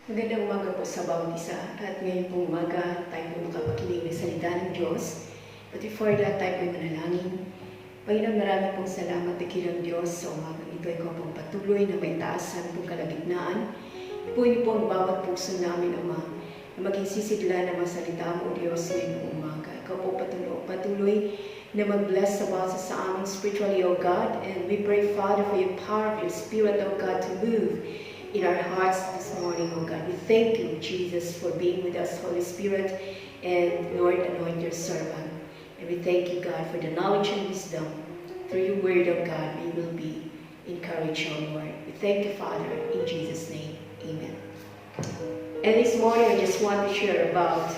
Magandang umaga po sa bawat isa at ngayon pong umaga tayo po makapakinig ng salita ng Diyos. But before that, tayo po manalangin. Panginoon, marami pong salamat dakilang Diyos sa umagang ito. Ikaw pong patuloy na may taasan pong kalagitnaan. Ipunin po ang bawat puso namin, Ama, na maging sisidla ng mga salita mo, Diyos, ngayon pong umaga. Ikaw po patuloy na mag-bless sa basa sa amin spiritually, O God. And we pray, Father, for your power of your Spirit, O God, to move in our hearts this morning, oh God. We thank you, Jesus, for being with us, Holy Spirit, and Lord, anoint your servant. And we thank you, God, for the knowledge and wisdom. Through your word, oh God, we will be encouraged, oh Lord. We thank you, Father, in Jesus' name. Amen. And this morning, I just want to share about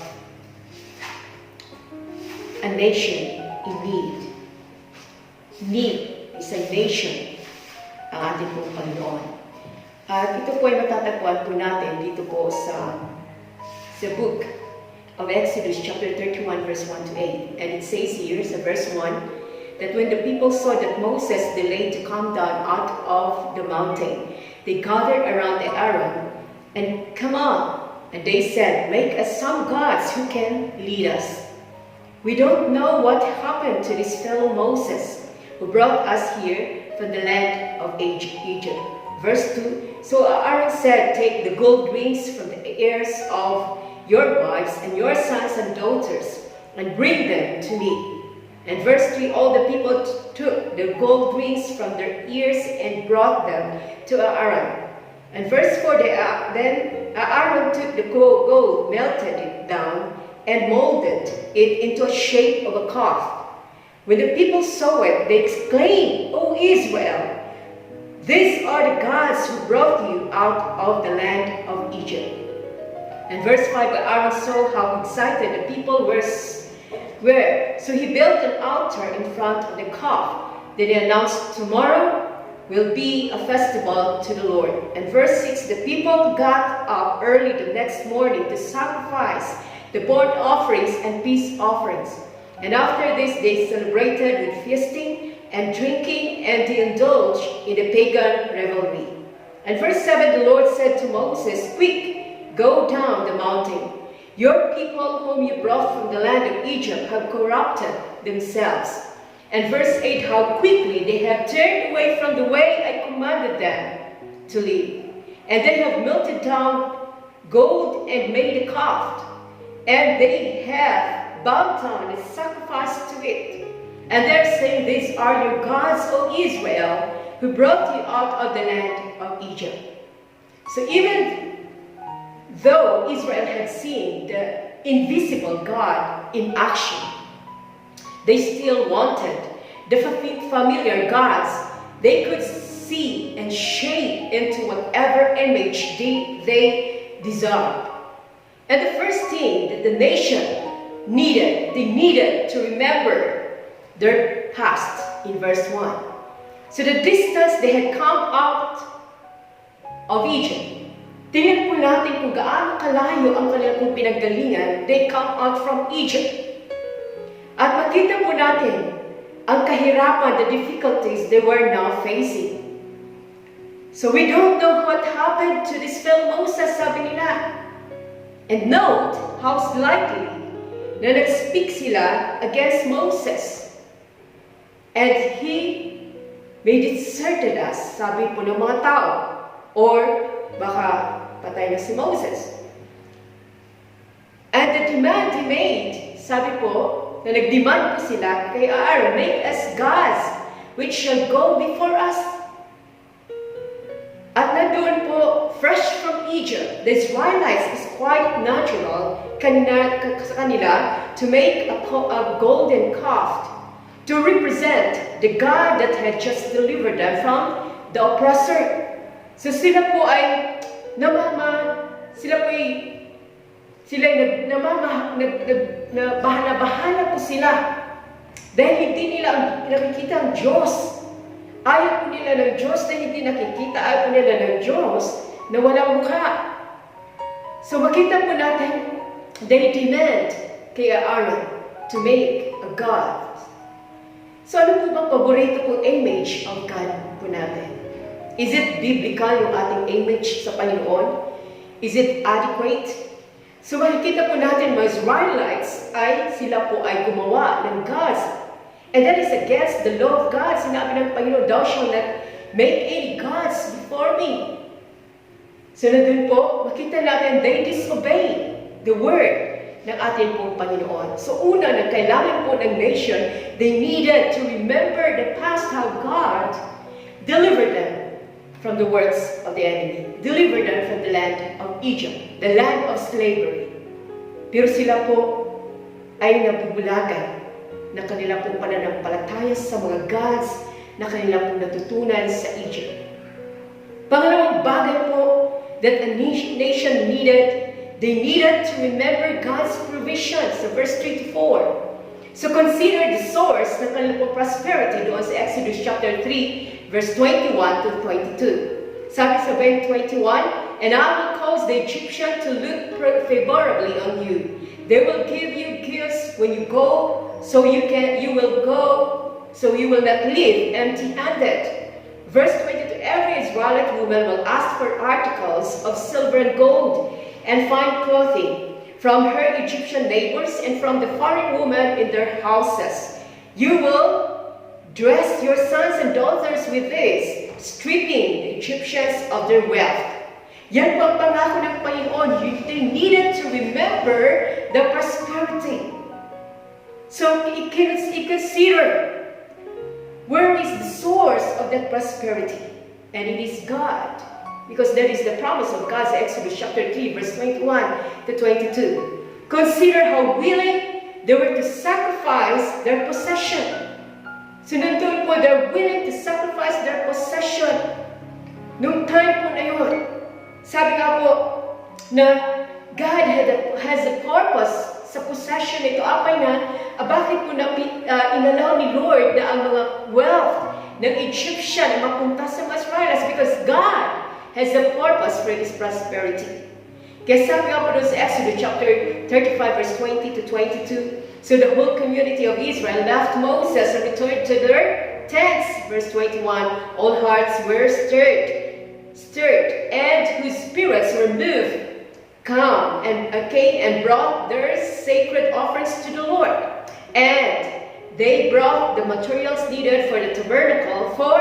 a nation in need. Need is a nation, ang ating pong Panginoon. At ito po ay matatagpuan po natin dito po sa book of Exodus chapter 31 verse 1 to 8. And it says here sa verse 1 that when the people saw that Moses delayed to come down out of the mountain, they gathered around Aaron and come on. And they said, make us some gods who can lead us. We don't know what happened to this fellow Moses who brought us here from the land of Egypt. Verse 2, so Aaron said, take the gold rings from the ears of your wives and your sons and daughters, and bring them to me. And verse 3, all the people took the gold rings from their ears and brought them to Aaron. And verse 4, then Aaron took the gold, melted it down, and molded it into a shape of a calf. When the people saw it, they exclaimed, O Israel, these are the gods who brought you out of the land of Egypt. And verse 5, but Aaron saw how excited the people were. So he built an altar in front of the calf. Then he announced, tomorrow will be a festival to the Lord. And verse 6, the people got up early the next morning to sacrifice the burnt offerings and peace offerings. And after this, they celebrated with feasting and drinking, and they indulged in the pagan revelry. And verse 7, the Lord said to Moses, quick, go down the mountain. Your people whom you brought from the land of Egypt have corrupted themselves. And verse 8, how quickly they have turned away from the way I commanded them to live. And they have melted down gold and made a calf. And they have bowed down and sacrificed to it. And they're saying, these are your gods, O Israel, who brought you out of the land of Egypt. So even though Israel had seen the invisible God in action, they still wanted the familiar gods they could see and shape into whatever image they desired. And the first thing that the nation needed, they needed to remember their past in verse 1. So the distance they had come out of Egypt, tingnan po natin kung gaano kalayo ang kanilang pinaggalingan. They come out from Egypt. At makita po natin ang kahirapan, the difficulties they were now facing. So we don't know what happened to this fellow Moses, sabi nila. And note how slightly na nag-speak sila against Moses. And he made it certain us, sabi po ng mga tao, or baka patay na si Moses. And the demand he made, sabi po, na nagdemand po sila kay Aaron, make us gods which shall go before us. At nandun po, fresh from Egypt, the Israelites is quite natural sa kanila to make a golden calf to represent the God that had just delivered them from the oppressor. So sila po ay bahala po sila. Dahil hindi nila nakikita ang Diyos. Ayaw po nila ng Diyos na hindi nakikita. Ayaw po nila ng Diyos na walang mukha. So makita po natin, they demand kay Aaron to make a God. So ano po bang paborito pong image of God po natin? Is it biblical yung ating image sa Panginoon? Is it adequate? So makikita po natin mga Israelites ay sila po ay gumawa ng gods. And that is against the law of God. Sinabi ng Panginoon, thou shalt not make any gods before me. So nandun po, makita natin, they disobey the word ng ating pong Panginoon. So una, na kailangan po ng nation, they needed to remember the past, how God delivered them from the works of the enemy. Delivered them from the land of Egypt, the land of slavery. Pero sila po ay nabubulagan na kanila pong pananampalataya sa mga gods na kanila pong natutunan sa Egypt. Pangalawang bagay po that a nation needed, they needed to remember God's provision. So verse 3 to 4. So consider the source ng kanilang prosperity doon sa Exodus chapter 3, verse 21 to 22. Sabi sa verse 21, and I will cause the Egyptian to look favorably on you. They will give you gifts when you go, so you will not live empty-handed. Verse 22, every Israelite woman will ask for articles of silver and gold and fine clothing from her Egyptian neighbors and from the foreign women in their houses. You will dress your sons and daughters with this, stripping the Egyptians of their wealth. Yan po ang pangako ng Panginoon. They needed to remember the prosperity. So, consider, where is the source of that prosperity? And it is God. Because that is the promise of God's Exodus chapter 3, verse 21 to 22. Consider how willing they were to sacrifice their possession. So nandun po, they're willing to sacrifice their possession. Nung time po na yun, sabi nga po na God has a purpose sa possession nito. Apay na, bakit po na inalaw ni Lord na ang mga wealth ng Egyptian mapunta sa mga Israelites? Because God has a purpose for this prosperity. Kaya sabi nga po doon sa Exodus chapter 35 verse 20 to 22, so the whole community of Israel left Moses and returned to their tents. Verse 21, all hearts were stirred, and whose spirits were moved, came and brought their sacred offerings to the Lord. And they brought the materials needed for the tabernacle, for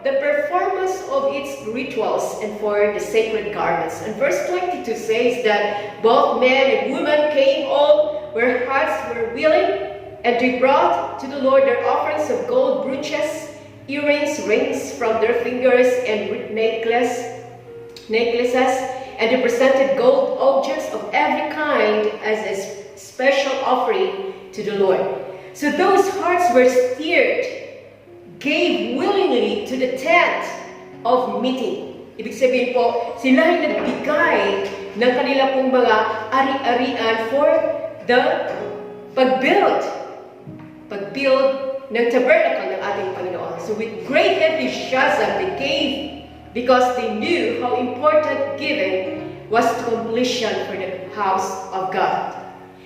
the performance of its rituals, and for the sacred garments. And verse 22 says that both men and women came, all where hearts were willing, and they brought to the Lord their offerings of gold brooches, earrings, rings from their fingers, and necklaces, and they presented gold objects of every kind as a special offering to the Lord. So those hearts were stirred, gave willingly to the tent of meeting. Ibig sabihin po, sila ay nagbigay ng kanila pong mga ari-arian for the pag-build ng tabernacle ng ating Panginoon. So with great enthusiasm, they gave because they knew how important giving was to completion for the house of God.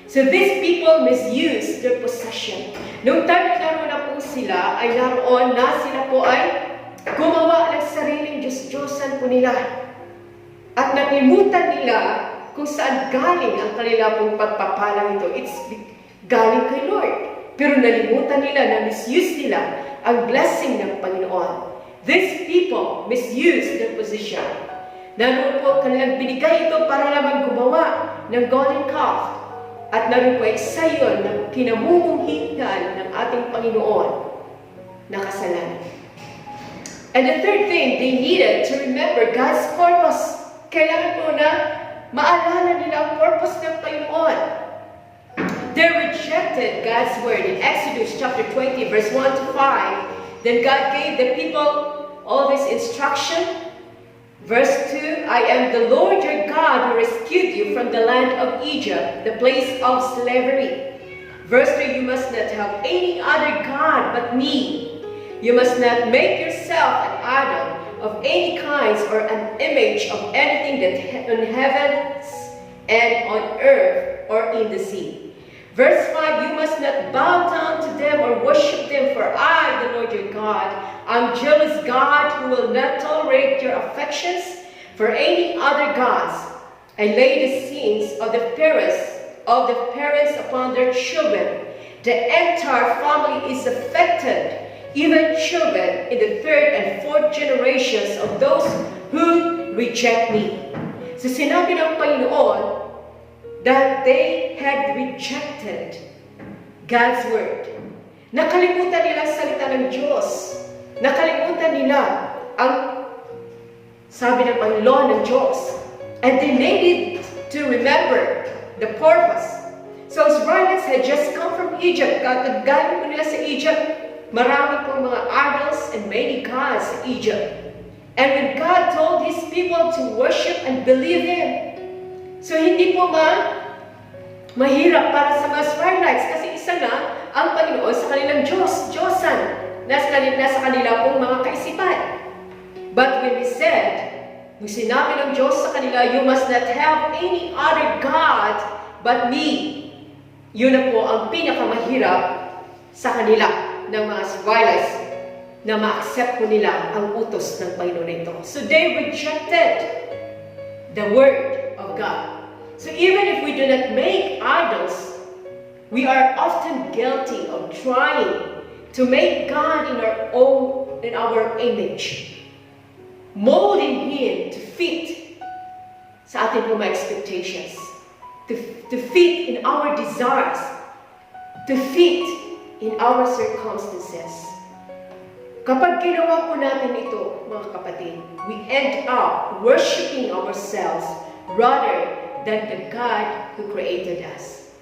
So these people misused their possession. Nung time na naroon na po sila, ay naroon na sila po ay gumawa ng sariling Diyos-Diyosan po nila. At naklimutan nila kung saan galing ang kanila pong pagpapalang ito. It's galing kay Lord. Pero nalimutan nila, na misuse nila ang blessing ng Panginoon. These people misused their position. Naroon po kanilang binigay ito para lamang gumawa ng golden calf. At naroon po ay sayon ng kinamumunghingan ng ating Panginoon na kasalanan. And the third thing, they needed to remember God's purpose. Kailangan po na maalala nila ang purpose ng Panginoon. They rejected God's word in Exodus chapter 20, verse 1 to 5. Then God gave the people all this instruction. Verse 2, I am the Lord your God who rescued you from the land of Egypt, the place of slavery. Verse 3, you must not have any other God but me. You must not make yourself an idol of any kinds or an image of anything that in heavens and on earth or in the sea. Verse 5, you must not bow down to them or worship them, for I, the Lord your God, am jealous God who will not tolerate your affections for any other gods. I lay the sins of the parents upon their children. The entire family is affected, even children in the third and fourth generations of those who reject me. So sinabi ng Panginoon that they had rejected God's word. Nakalimutan nila ang salita ng Diyos. Nakalimutan nila ang sabi ng Panginoon ng Diyos. And they needed to remember the purpose. So Israelites had just come from Egypt. Galing po nila sa Egypt. Marami pong mga idols and many gods sa Egypt. And when God told His people to worship and believe Him, so hindi po mahirap para sa mga Israelites kasi isa na ang Panginoon sa kanilang Diyosan, nasa kanila pong mga kaisipan. But when we said, nung sinabi ng Diyos sa kanila, you must not have any other God but me. Yun na po ang pinakamahirap sa kanila ng mga Israelites na ma-accept po nila ang utos ng Panginoon ito. So they rejected the Word of God. So even if we do not make idols, we are often guilty of trying to make God in our image. Molding Him to fit sa ating mga expectations, to fit in our desires, to fit in our circumstances. Kapag ginawa po natin ito, mga kapatid, we end up worshiping ourselves rather than the God who created us.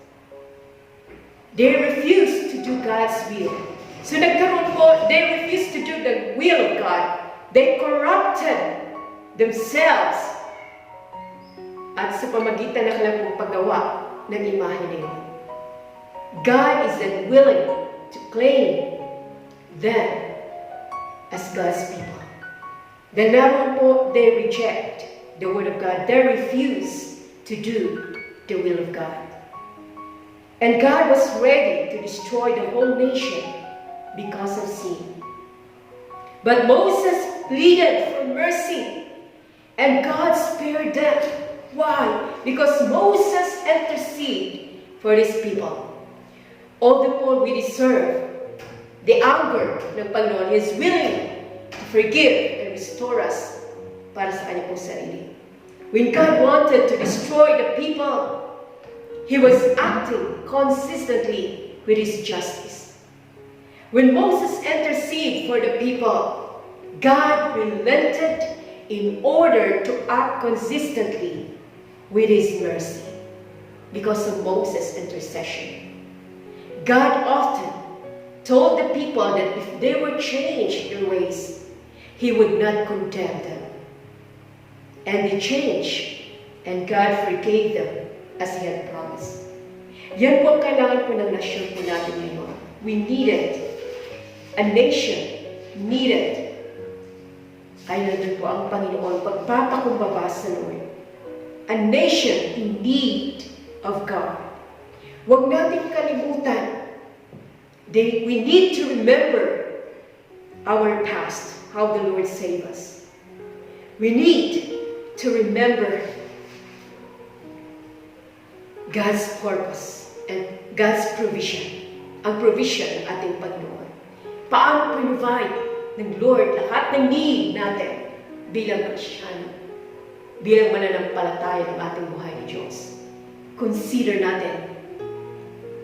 They refuse to do God's will. So they refuse to do the will of God. They corrupted themselves at sa pamagitan ng kanilang paggawa ng imahe na yun. God is unwilling to claim them as God's people. Then naroon po, they reject the Word of God. They refuse to do the will of God. And God was ready to destroy the whole nation because of sin. But Moses pleaded for mercy, and God spared them. Why? Because Moses interceded for His people. Although we deserve the anger ng Panginoon, He is willing to forgive and restore us para sa Kanya pong sarili. When God wanted to destroy the people, He was acting consistently with His justice. When Moses interceded for the people, God relented in order to act consistently with His mercy because of Moses' intercession. God often told the people that if they would change their ways, He would not condemn them. And they changed, and God forgave them as He had promised. Yan po ang kailangan po ng nasyon po natin ngayon. We needed a nation, needed ay nandun po ang Panginoon, pagpapakumbaba sa Lord. A nation in need of God. Huwag natin kalimutan. We need to remember our past, how the Lord saved us. We need to remember God's purpose and God's provision. Ang provision ng ating Panginoon. Paano provide ng Lord lahat ng need natin bilang Kristiyano, bilang mananampalataya ng ating buhay ni Diyos. Consider natin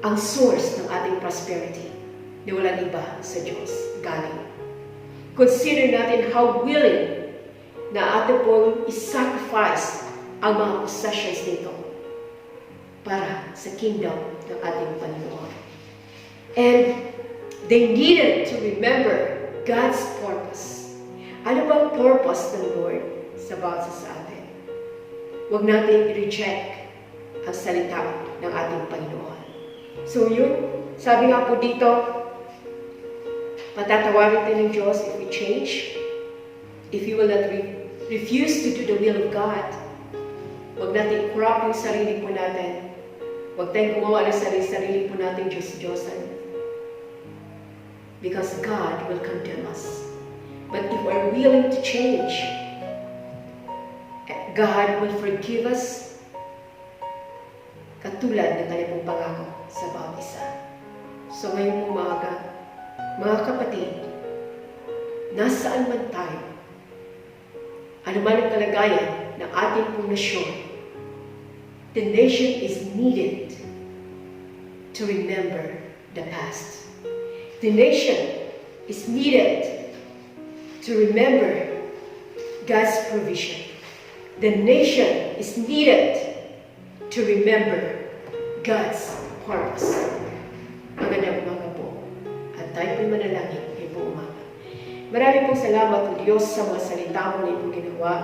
ang source ng ating prosperity na walang iba sa Diyos galing. Consider natin how willing na ating pong isacrifice ang mga possessions nito para sa kingdom ng ating Panginoon. And they needed to remember God's purpose. Ano bang purpose ng Lord sa bawat sa atin? Huwag natin i-reject ang salita ng ating Panginoon. So yun, sabi nga po dito, patatawarin tayo ng Diyos if we change, if you will not refuse to do the will of God. Huwag natin i-corrupt yung sarili po natin. Huwag tayong gumawa ng sarili po natin Diyos-Diyosan. Because God will condemn us. But if we're willing to change, God will forgive us katulad ng kanyang pong pangako sa bawat isa. So ngayong umaga, mga kapatid, nasaan man tayo, ano man ang kalagayan ng ating pong nasyon, the nation is needed to remember the past. The nation is needed to remember God's provision. The nation is needed to remember God's purpose. Magandang umaga po. At tayo po'y manalangin ngayong pong umaga. Marami pong salamat po Diyos sa mga salita mo na iyong ginawa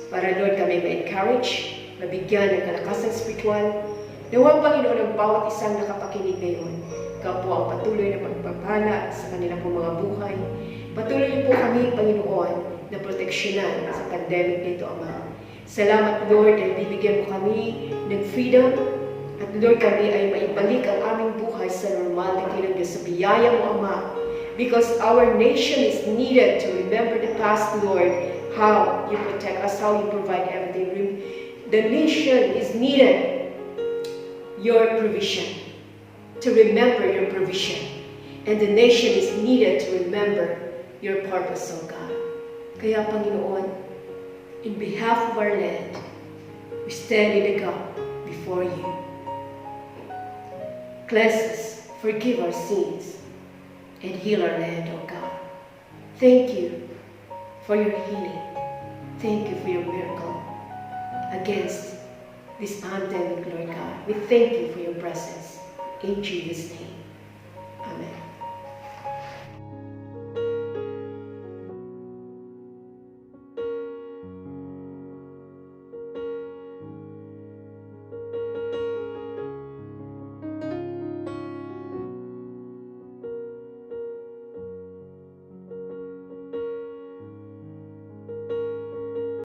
para Lord kami ma-encourage, mabigyan ng kalakasan spiritual. Nawa Panginoon ang bawat isang nakapakinig ngayon. Ikaw po ang patuloy na magpapala sa kanilang pong mga buhay. Patuloy niyo po kami, Panginoon, na proteksyonan sa pandemic nito, Ama. Salamat, Lord, dahil bibigyan mo kami ng freedom. At Lord, kami ay maibalik ang aming buhay sa normality ng Diyos, sa biyaya mo, Ama. Because our nation is needed to remember the past, Lord, how you protect us, how you provide everything. The nation is needed your provision, to remember your provision. And the nation is needed to remember your purpose, O God. Kaya, Panginoon, in behalf of our land, we stand in the gap before you. Cleanse us, forgive our sins, and heal our land, O God. Thank you for your healing. Thank you for your miracle against this pandemic, Lord God. We thank you for your presence. In Jesus' name, amen.